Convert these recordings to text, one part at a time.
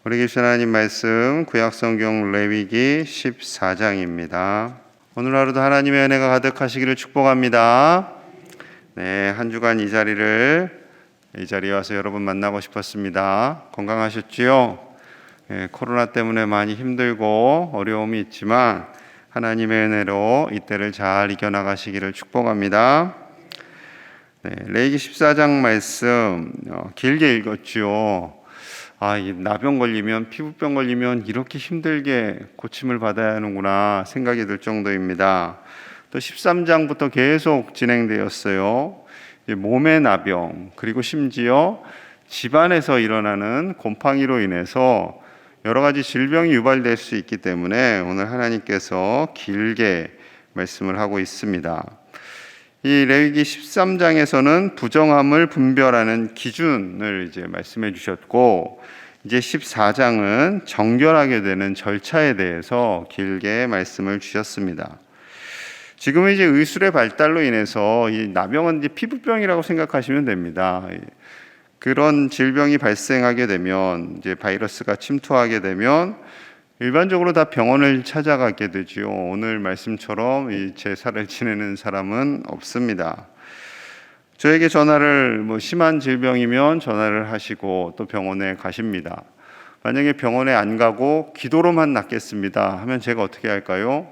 우리 계신 하나님 말씀 구약성경 레위기 14장입니다. 오늘 하루도 하나님의 은혜가 가득하시기를 축복합니다. 네, 한 주간 이 자리에 와서 여러분 만나고 싶었습니다. 건강하셨지요? 네, 코로나 때문에 많이 힘들고 어려움이 있지만 하나님의 은혜로 이때를 잘 이겨나가시기를 축복합니다. 네, 레위기 14장 말씀 길게 읽었죠. 이 나병 걸리면, 피부병 걸리면 이렇게 힘들게 고침을 받아야 하는구나 생각이 들 정도입니다. 또 13장부터 계속 진행되었어요. 몸의 나병, 그리고 심지어 집안에서 일어나는 곰팡이로 인해서 여러 가지 질병이 유발될 수 있기 때문에 오늘 하나님께서 길게 말씀을 하고 있습니다. 이 레위기 13장에서는 부정함을 분별하는 기준을 이제 말씀해 주셨고, 이제 14장은 정결하게 되는 절차에 대해서 길게 말씀을 주셨습니다. 지금은 이제 의술의 발달로 인해서 이 나병은 이제 피부병이라고 생각하시면 됩니다. 그런 질병이 발생하게 되면, 이제 바이러스가 침투하게 되면 일반적으로 다 병원을 찾아가게 되지요. 오늘 말씀처럼 이 제사를 지내는 사람은 없습니다. 저에게 전화를 심한 질병이면 전화를 하시고 또 병원에 가십니다. 만약에 병원에 안 가고 기도로만 낫겠습니다 하면 제가 어떻게 할까요?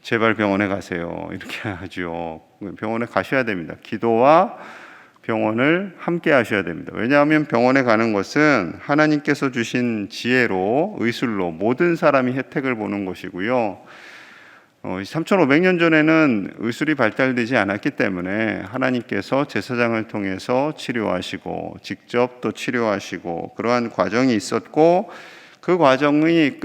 제발 병원에 가세요 이렇게 하죠. 병원에 가셔야 됩니다. 기도와 병원을 함께 하셔야 됩니다. 왜냐하면 병원에 가는 것은 하나님께서 주신 지혜로, 의술로 모든 사람이 혜택을 보는 것이고요. 3500년 전에는 의술이 발달되지 않았기 때문에 하나님께서 제사장을 통해서 치료하시고 직접 또 치료하시고 그러한 과정이 있었고, 그 과정이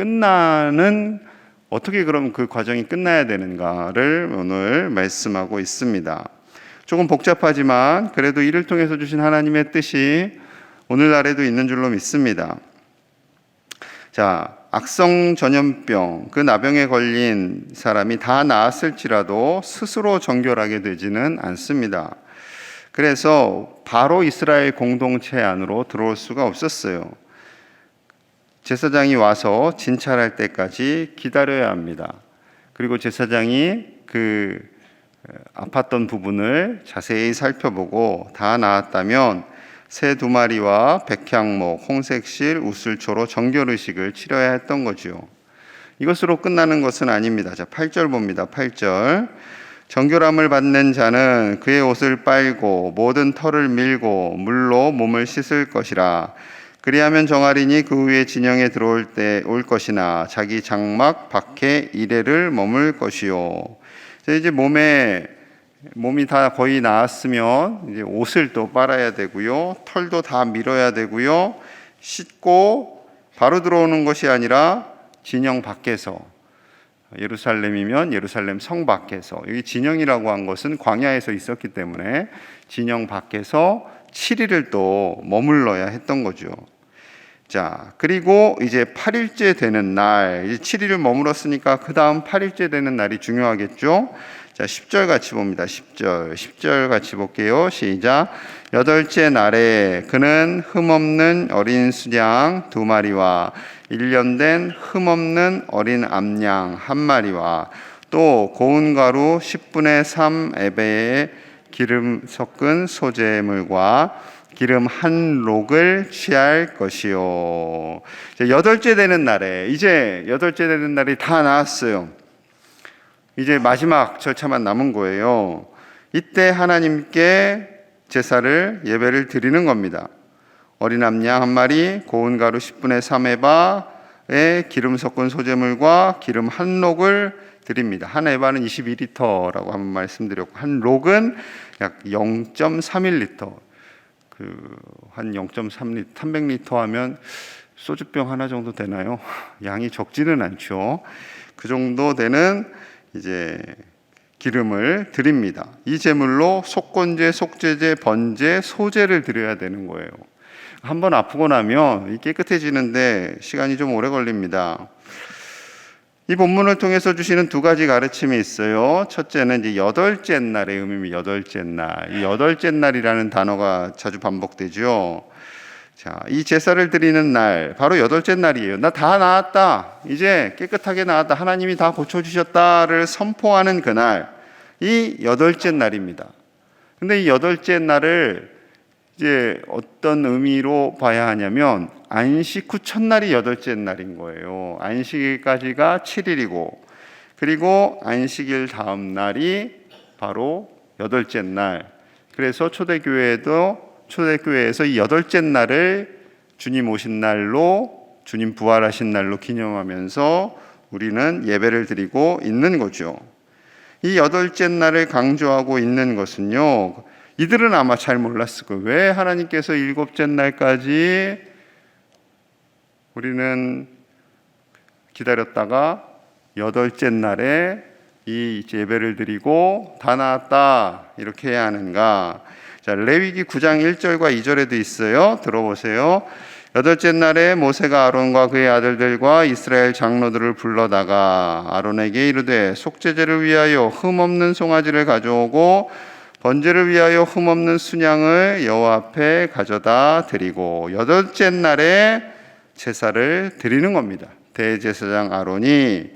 어떻게 그럼 그 과정이 끝나야 되는가를 오늘 말씀하고 있습니다. 조금 복잡하지만 그래도 이를 통해서 주신 하나님의 뜻이 오늘날에도 있는 줄로 믿습니다. 자, 악성 전염병, 그 나병에 걸린 사람이 다 나았을지라도 스스로 정결하게 되지는 않습니다. 그래서 바로 이스라엘 공동체 안으로 들어올 수가 없었어요. 제사장이 와서 진찰할 때까지 기다려야 합니다. 그리고 제사장이 그 아팠던 부분을 자세히 살펴보고 다 나았다면 새 2마리와 백향목, 홍색실, 우슬초로 정결의식을 치러야 했던 거죠. 이것으로 끝나는 것은 아닙니다. 자, 8절 봅니다. 8절. 정결함을 받는 자는 그의 옷을 빨고 모든 털을 밀고 물로 몸을 씻을 것이라. 그리하면 정하리니 그 후에 진영에 들어올 때 올 것이나 자기 장막 밖에 이레를 머물 것이요. 이제 몸이 다 거의 나았으면 이제 옷을 또 빨아야 되고요, 털도 다 밀어야 되고요, 씻고 바로 들어오는 것이 아니라 진영 밖에서, 예루살렘이면 예루살렘 성 밖에서, 여기 진영이라고 한 것은 광야에서 있었기 때문에 진영 밖에서 7일을 또 머물러야 했던 거죠. 자, 그리고 이제 8일째 되는 날, 이제 7일을 머물었으니까 그 다음 8일째 되는 날이 중요하겠죠. 자, 10절 같이 봅니다. 10절 같이 볼게요. 시작. 8째 날에 그는 흠없는 어린 수양 2마리와 1년 된 흠없는 어린 암양 1마리와 또 고운 가루 10분의 3 에베에 기름 섞은 소재물과 기름 1록을 취할 것이요. 이제 8째 되는 날에, 이제 8째 되는 날이 다 나왔어요. 이제 마지막 절차만 남은 거예요. 이때 하나님께 제사를, 예배를 드리는 겁니다. 어린 암양 1마리, 고운 가루 10분의 3에바에 기름 섞은 소재물과 기름 1록을 드립니다. 한 에바는 22리터라고 한번 말씀드렸고, 1록은 약 0.31리터. 한 0.3리터, 300리터 하면 소주병 하나 정도 되나요? 양이 적지는 않죠. 그 정도 되는 이제 기름을 드립니다. 이 제물로 속건제, 속죄제, 번제, 소제를 드려야 되는 거예요. 한번 아프고 나면 깨끗해지는데 시간이 좀 오래 걸립니다. 이 본문을 통해서 주시는 2가지 가르침이 있어요. 첫째는 이제 8째 날의 의미입니다. 8째 날. 이 8째 날이라는 단어가 자주 반복되죠. 자, 이 제사를 드리는 날, 바로 여덟째 날이에요. 나 다 나았다. 이제 깨끗하게 나았다. 하나님이 다 고쳐주셨다를 선포하는 그날, 이 여덟째 날입니다. 근데 이 여덟째 날을 이제 어떤 의미로 봐야 하냐면, 안식 후 첫날이 여덟째 날인 거예요. 안식일까지가 7일이고, 그리고 안식일 다음 날이 바로 여덟째 날. 그래서 초대교회에서 이 여덟째 날을 주님 오신 날로, 주님 부활하신 날로 기념하면서 우리는 예배를 드리고 있는 거죠. 이 여덟째 날을 강조하고 있는 것은요, 이들은 아마 잘 몰랐을 거예요. 왜 하나님께서 일곱째 날까지 우리는 기다렸다가 여덟째 날에 이 예배를 드리고 다 나았다 이렇게 해야 하는가? 자, 레위기 9장 1절과 2절에도 있어요. 들어보세요. 여덟째 날에 모세가 아론과 그의 아들들과 이스라엘 장로들을 불러다가 아론에게 이르되 속죄제를 위하여 흠없는 송아지를 가져오고 번제를 위하여 흠없는 순양을 여호와 앞에 가져다 드리고 여덟째 날에 제사를 드리는 겁니다. 대제사장 아론이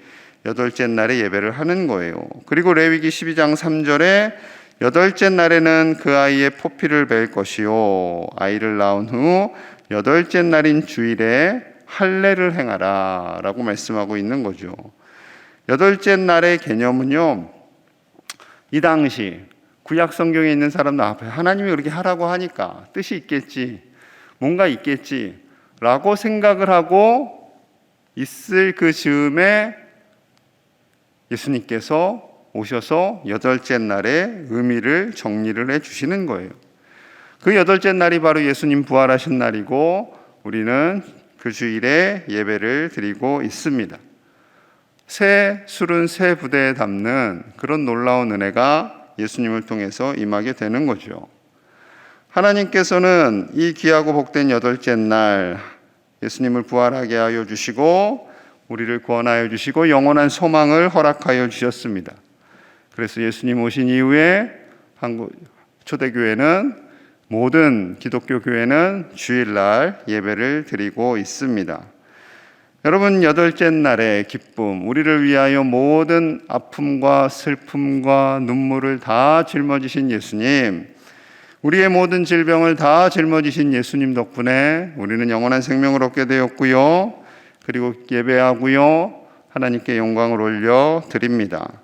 여덟째 날에 예배를 하는 거예요. 그리고 레위기 12장 3절에 여덟째 날에는 그 아이의 포피를 벨 것이요 아이를 낳은 후 여덟째 날인 주일에 할례를 행하라 라고 말씀하고 있는 거죠. 여덟째 날의 개념은요, 이 당시 구약 성경에 있는 사람들 앞에 하나님이 그렇게 하라고 하니까 뜻이 있겠지, 뭔가 있겠지 라고 생각을 하고 있을 그 즈음에 예수님께서 오셔서 여덟째 날의 의미를 정리를 해 주시는 거예요. 그 여덟째 날이 바로 예수님 부활하신 날이고 우리는 그 주일에 예배를 드리고 있습니다. 새 술은 새 부대에 담는 그런 놀라운 은혜가 예수님을 통해서 임하게 되는 거죠. 하나님께서는 이 귀하고 복된 여덟째 날 예수님을 부활하게 하여 주시고 우리를 구원하여 주시고 영원한 소망을 허락하여 주셨습니다. 그래서 예수님 오신 이후에 초대교회는, 모든 기독교 교회는 주일날 예배를 드리고 있습니다. 여러분, 여덟째 날의 기쁨, 우리를 위하여 모든 아픔과 슬픔과 눈물을 다 짊어지신 예수님, 우리의 모든 질병을 다 짊어지신 예수님 덕분에 우리는 영원한 생명을 얻게 되었고요. 그리고 예배하고요, 하나님께 영광을 올려 드립니다.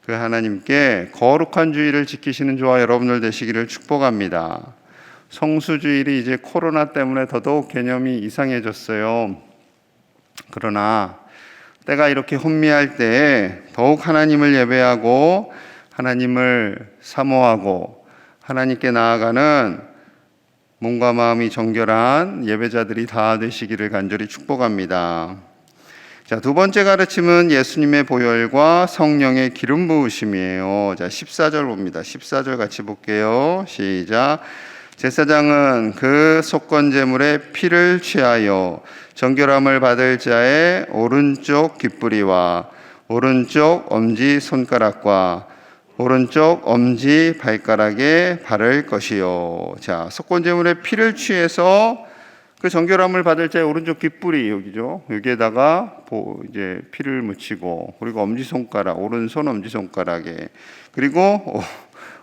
그 하나님께 거룩한 주일을 지키시는 저와 여러분들 되시기를 축복합니다. 성수주일이 이제 코로나 때문에 더더욱 개념이 이상해졌어요. 그러나 때가 이렇게 혼미할 때에 더욱 하나님을 예배하고 하나님을 사모하고 하나님께 나아가는 몸과 마음이 정결한 예배자들이 다 되시기를 간절히 축복합니다. 자, 두 번째 가르침은 예수님의 보혈과 성령의 기름 부으심이에요. 자, 14절 봅니다. 14절 같이 볼게요. 시작. 제사장은 그 속건 제물의 피를 취하여 정결함을 받을 자의 오른쪽 귓부리와 오른쪽 엄지 손가락과 오른쪽 엄지 발가락에 바를 것이요. 자, 속건 제물의 피를 취해서 그 정결함을 받을 자의 오른쪽 귓부리, 여기죠. 여기에다가 이제 피를 묻히고, 그리고 엄지 손가락, 오른손 엄지 손가락에, 그리고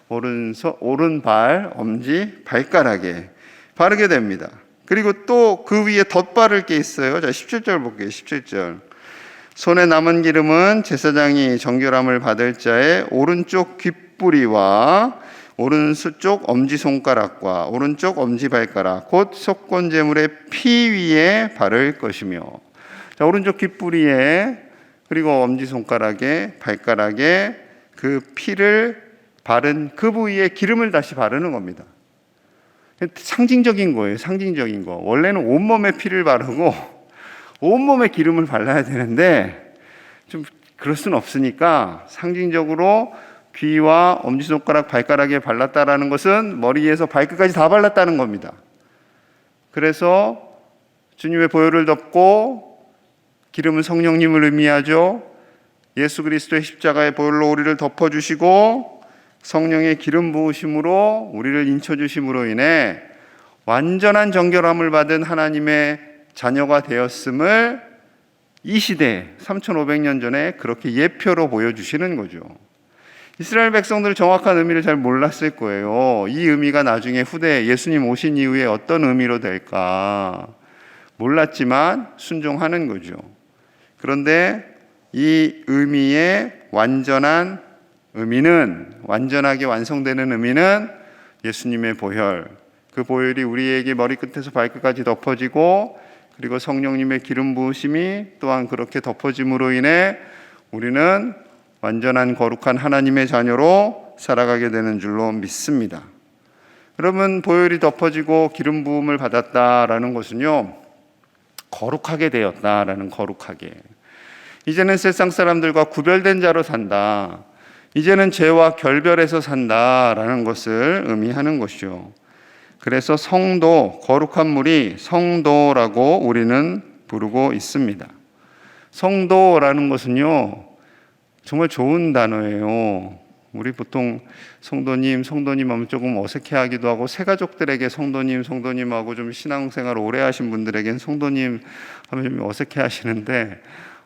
오른발 엄지 발가락에 바르게 됩니다. 그리고 또 그 위에 덧바를 게 있어요. 자, 17절 볼게요. 17절. 손에 남은 기름은 제사장이 정결함을 받을 자의 오른쪽 귓부리와 오른쪽 엄지손가락과 오른쪽 엄지발가락 곧 속건제물의 피 위에 바를 것이며, 자, 오른쪽 귓부리에 그리고 엄지손가락에 발가락에 그 피를 바른 그 부위에 기름을 다시 바르는 겁니다. 상징적인 거예요. 상징적인 거. 원래는 온몸에 피를 바르고 온몸에 기름을 발라야 되는데 좀 그럴 수는 없으니까 상징적으로 귀와 엄지손가락, 발가락에 발랐다라는 것은 머리에서 발끝까지 다 발랐다는 겁니다. 그래서 주님의 보혈을 덮고, 기름은 성령님을 의미하죠. 예수 그리스도의 십자가의 보혈로 우리를 덮어주시고 성령의 기름 부으심으로 우리를 인쳐주심으로 인해 완전한 정결함을 받은 하나님의 자녀가 되었음을 이 시대에 3500년 전에 그렇게 예표로 보여주시는 거죠. 이스라엘 백성들은 정확한 의미를 잘 몰랐을 거예요. 이 의미가 나중에 후대 예수님 오신 이후에 어떤 의미로 될까 몰랐지만 순종하는 거죠. 그런데 이 의미의 완전한 의미는, 완전하게 완성되는 의미는 예수님의 보혈, 그 보혈이 우리에게 머리끝에서 발끝까지 덮어지고, 그리고 성령님의 기름 부으심이 또한 그렇게 덮어짐으로 인해 우리는 완전한 거룩한 하나님의 자녀로 살아가게 되는 줄로 믿습니다. 여러분, 보혈이 덮어지고 기름 부음을 받았다라는 것은요, 거룩하게 되었다라는, 거룩하게, 이제는 세상 사람들과 구별된 자로 산다, 이제는 죄와 결별해서 산다라는 것을 의미하는 것이죠. 그래서 성도, 거룩한 물이 성도라고 우리는 부르고 있습니다. 성도라는 것은요, 정말 좋은 단어예요. 우리 보통 성도님 하면 조금 어색해하기도 하고, 새가족들에게 성도님하고 좀 신앙생활 오래 하신 분들에겐 성도님 하면 좀 어색해하시는데,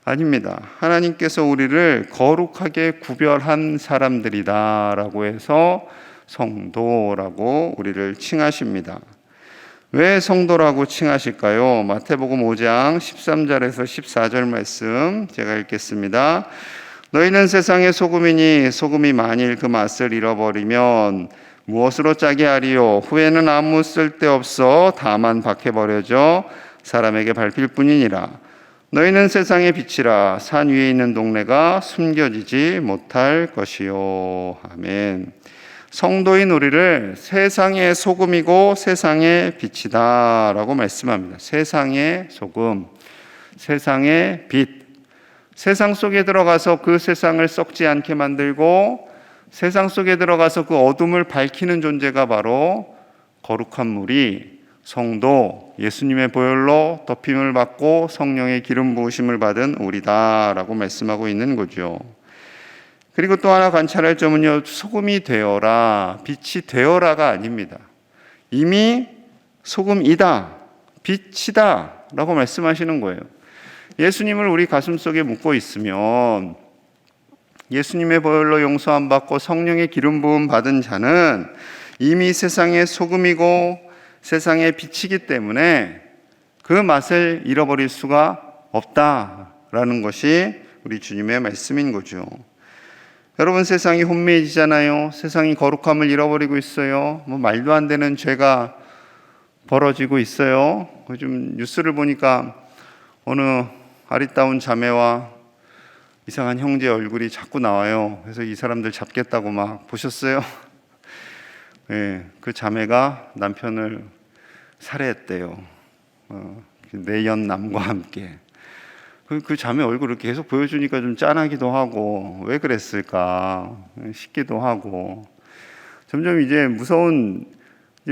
아닙니다. 하나님께서 우리를 거룩하게 구별한 사람들이다라고 해서 성도라고 우리를 칭하십니다. 왜 성도라고 칭하실까요? 마태복음 5장 13절에서 14절 말씀 제가 읽겠습니다. 너희는 세상의 소금이니 소금이 만일 그 맛을 잃어버리면 무엇으로 짜게 하리요? 후에는 아무 쓸데없어 다만 박해버려져 사람에게 밟힐 뿐이니라. 너희는 세상의 빛이라. 산 위에 있는 동네가 숨겨지지 못할 것이요. 아멘. 성도인 우리를 세상의 소금이고 세상의 빛이다 라고 말씀합니다. 세상의 소금, 세상의 빛. 세상 속에 들어가서 그 세상을 썩지 않게 만들고, 세상 속에 들어가서 그 어둠을 밝히는 존재가 바로 거룩한 물이 성도, 예수님의 보혈로 덮임을 받고 성령의 기름 부으심을 받은 우리다라고 말씀하고 있는 거죠. 그리고 또 하나 관찰할 점은요, 소금이 되어라, 빛이 되어라가 아닙니다. 이미 소금이다, 빛이다 라고 말씀하시는 거예요. 예수님을 우리 가슴속에 묻고 있으면, 예수님의 보혈로 용서함 받고 성령의 기름 부음 받은 자는 이미 세상의 소금이고 세상의 빛이기 때문에 그 맛을 잃어버릴 수가 없다라는 것이 우리 주님의 말씀인 거죠. 여러분, 세상이 혼미해지잖아요. 세상이 거룩함을 잃어버리고 있어요. 말도 안 되는 죄가 벌어지고 있어요. 요즘 뉴스를 보니까 어느 아리따운 자매와 이상한 형제 얼굴이 자꾸 나와요. 그래서 이 사람들 잡겠다고 막, 보셨어요? 네, 그 자매가 남편을 살해했대요. 내연남과 함께. 그 자매 얼굴을 계속 보여주니까 좀 짠하기도 하고, 왜 그랬을까 싶기도 하고, 점점 이제 무서운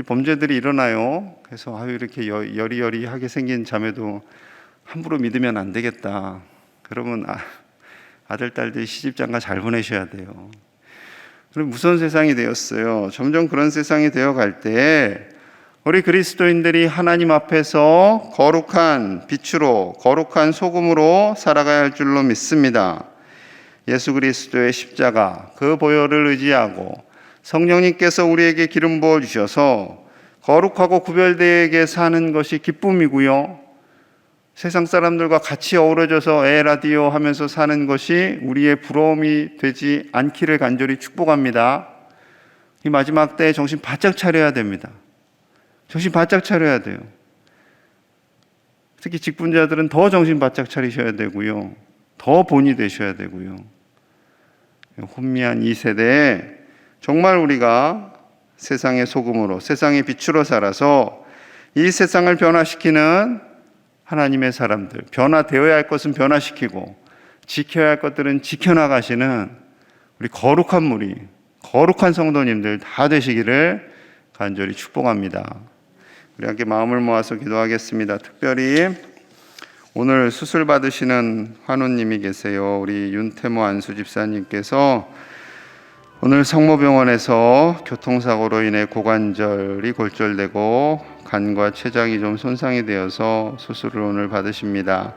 범죄들이 일어나요. 그래서 이렇게 여리여리하게 생긴 자매도 함부로 믿으면 안 되겠다. 그러면 아들, 딸들이 시집장가 잘 보내셔야 돼요. 그럼 무서운 세상이 되었어요. 점점 그런 세상이 되어갈 때 우리 그리스도인들이 하나님 앞에서 거룩한 빛으로, 거룩한 소금으로 살아가야 할 줄로 믿습니다. 예수 그리스도의 십자가, 그 보혈을 의지하고 성령님께서 우리에게 기름 부어주셔서 거룩하고 구별되게 사는 것이 기쁨이고요, 세상 사람들과 같이 어우러져서 에라디오 하면서 사는 것이 우리의 부러움이 되지 않기를 간절히 축복합니다. 이 마지막 때에 정신 바짝 차려야 됩니다. 정신 바짝 차려야 돼요. 특히 직분자들은 더 정신 바짝 차리셔야 되고요, 더 본이 되셔야 되고요. 혼미한 이 세대에 정말 우리가 세상의 소금으로, 세상의 빛으로 살아서 이 세상을 변화시키는 하나님의 사람들, 변화되어야 할 것은 변화시키고 지켜야 할 것들은 지켜나가시는 우리 거룩한 무리, 거룩한 성도님들 다 되시기를 간절히 축복합니다. 우리 함께 마음을 모아서 기도하겠습니다. 특별히 오늘 수술 받으시는 환우님이 계세요. 우리 윤태모 안수 집사님께서 오늘 성모병원에서 교통사고로 인해 고관절이 골절되고 간과 췌장이 좀 손상이 되어서 수술을 오늘 받으십니다.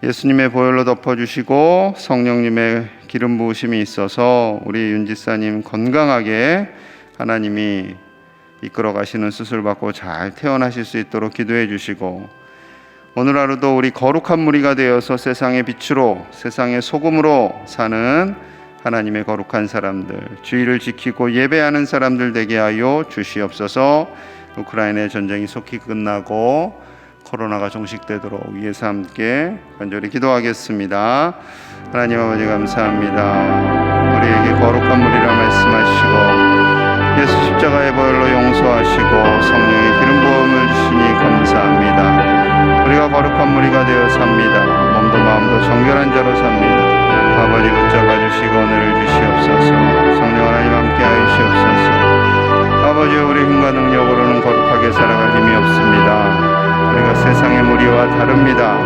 예수님의 보혈로 덮어주시고 성령님의 기름 부으심이 있어서 우리 윤지사님 건강하게 하나님이 이끌어 가시는 수술 받고 잘 퇴원하실 수 있도록 기도해 주시고, 오늘 하루도 우리 거룩한 무리가 되어서 세상의 빛으로 세상의 소금으로 사는 하나님의 거룩한 사람들, 주의를 지키고 예배하는 사람들 되게 하여 주시옵소서. 우크라이나의 전쟁이 속히 끝나고 코로나가 종식되도록 위해서 함께 간절히 기도하겠습니다. 하나님 아버지 감사합니다. 우리에게 거룩한 무리라 말씀하시고 예수 십자가의 보혈로 용서하시고 성령의 기름 부음을 주시니 감사합니다. 우리가 거룩한 무리가 되어 삽니다. 몸도 마음도 정결한 자로 삽니다. 아버지 붙잡아 주시고 은혜를 주시옵소서. 성령 하나님 함께하여 주시옵소서. 아버지, 우리 힘과 능력으로는 거룩하게 살아갈 힘이 없습니다. 우리가 세상의 무리와 다릅니다.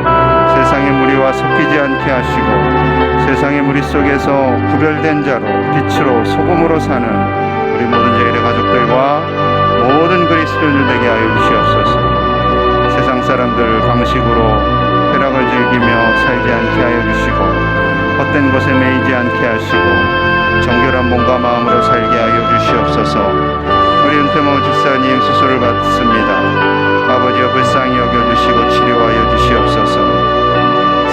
세상의 무리와 섞이지 않게 하시고 세상의 무리 속에서 구별된 자로 빛으로 소금으로 사는 우리 모든 제1의 가족들과 모든 그리스도인들 되게 하여 주시옵소서. 세상 사람들 방식으로 쾌락을 즐기며 살지 않게 하여 주시고 헛된 것에 매이지 않게 하시고 정결한 몸과 마음으로 살게 하여 주시옵소서. 우리 윤태모 집사님 수술을 받습니다. 아버지여 불쌍히 여겨주시고 치료하여 주시옵소서.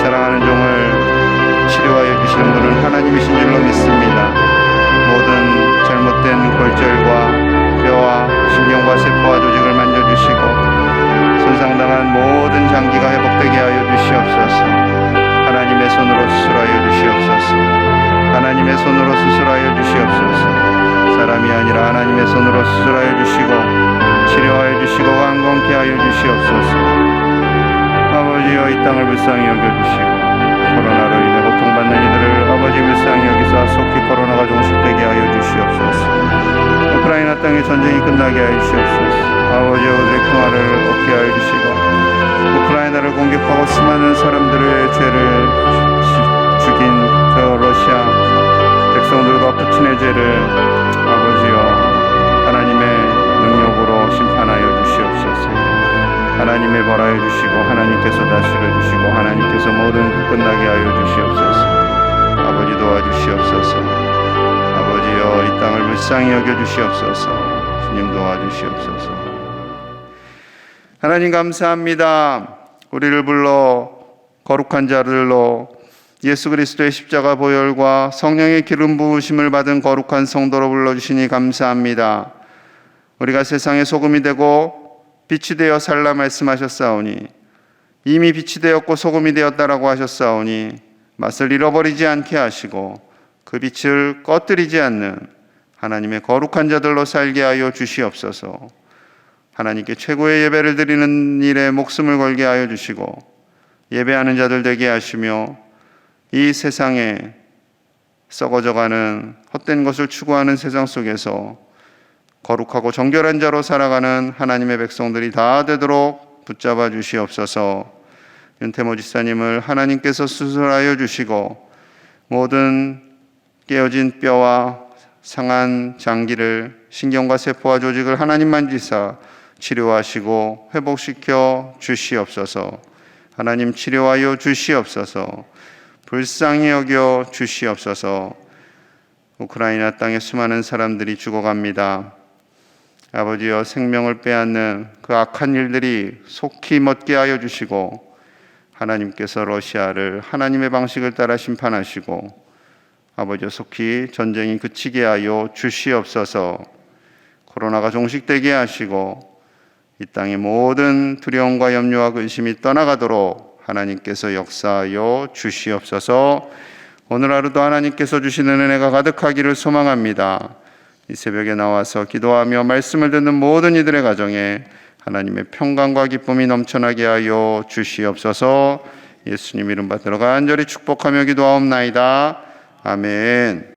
사랑하는 종을 치료하여 주시는 분은 하나님이신 줄로 믿습니다. 모든 잘못된 골절과 뼈와 신경과 세포와 조직을 만져주시고 손상당한 모든 장기가 회복되게 하여 주시옵소서. 하나님의 손으로 수술하여 주시옵소서. 하나님의 손으로 수술하여 주시옵소서. 사람이 아니라 하나님의 손으로 수술하여 주시고 치료하여 주시고 완gon케 하여 주시옵소서. 아버지여, 이 땅을 불쌍히 여겨주시고 코로나로 인해 고통받는 이들을 아버지 불쌍히 여기사 속히 코로나가 종식되게 하여 주시옵소서. 우크라이나 땅의 전쟁이 끝나게 하여 주시옵소서. 아버지여, 우리의 평화를 얻게 하여 주시고 우크라이나를 공격하고 수많은 사람들의 죄를 죽인 저 러시아 백성들과 푸틴의 죄를 아버지여 하나님의 능력으로 심판하여 주시옵소서. 하나님의 벌하여 주시고 하나님께서 다스려 주시고 하나님께서 모든 것 끝나게 하여 주시옵소서. 아버지 도와주시옵소서. 아버지여, 이 땅을 불쌍히 여겨 주시옵소서. 주님 도와주시옵소서. 하나님 감사합니다. 우리를 불러 거룩한 자들로 예수 그리스도의 십자가 보혈과 성령의 기름 부으심을 받은 거룩한 성도로 불러주시니 감사합니다. 우리가 세상의 소금이 되고 빛이 되어 살라 말씀하셨사오니 이미 빛이 되었고 소금이 되었다라고 하셨사오니 맛을 잃어버리지 않게 하시고 그 빛을 꺼뜨리지 않는 하나님의 거룩한 자들로 살게 하여 주시옵소서. 하나님께 최고의 예배를 드리는 일에 목숨을 걸게 하여 주시고 예배하는 자들 되게 하시며 이 세상에 썩어져가는 헛된 것을 추구하는 세상 속에서 거룩하고 정결한 자로 살아가는 하나님의 백성들이 다 되도록 붙잡아 주시옵소서. 윤태모 지사님을 하나님께서 수술하여 주시고 모든 깨어진 뼈와 상한 장기를 신경과 세포와 조직을 하나님 만지사 치료하시고 회복시켜 주시옵소서. 하나님 치료하여 주시옵소서. 불쌍히 여겨 주시옵소서. 우크라이나 땅에 수많은 사람들이 죽어갑니다. 아버지여, 생명을 빼앗는 그 악한 일들이 속히 멎게 하여 주시고 하나님께서 러시아를 하나님의 방식을 따라 심판하시고 아버지여, 속히 전쟁이 그치게 하여 주시옵소서. 코로나가 종식되게 하시고 이 땅의 모든 두려움과 염려와 근심이 떠나가도록 하나님께서 역사하여 주시옵소서. 오늘 하루도 하나님께서 주시는 은혜가 가득하기를 소망합니다. 이 새벽에 나와서 기도하며 말씀을 듣는 모든 이들의 가정에 하나님의 평강과 기쁨이 넘쳐나게 하여 주시옵소서. 예수님 이름 받들어 간절히 축복하며 기도하옵나이다. 아멘.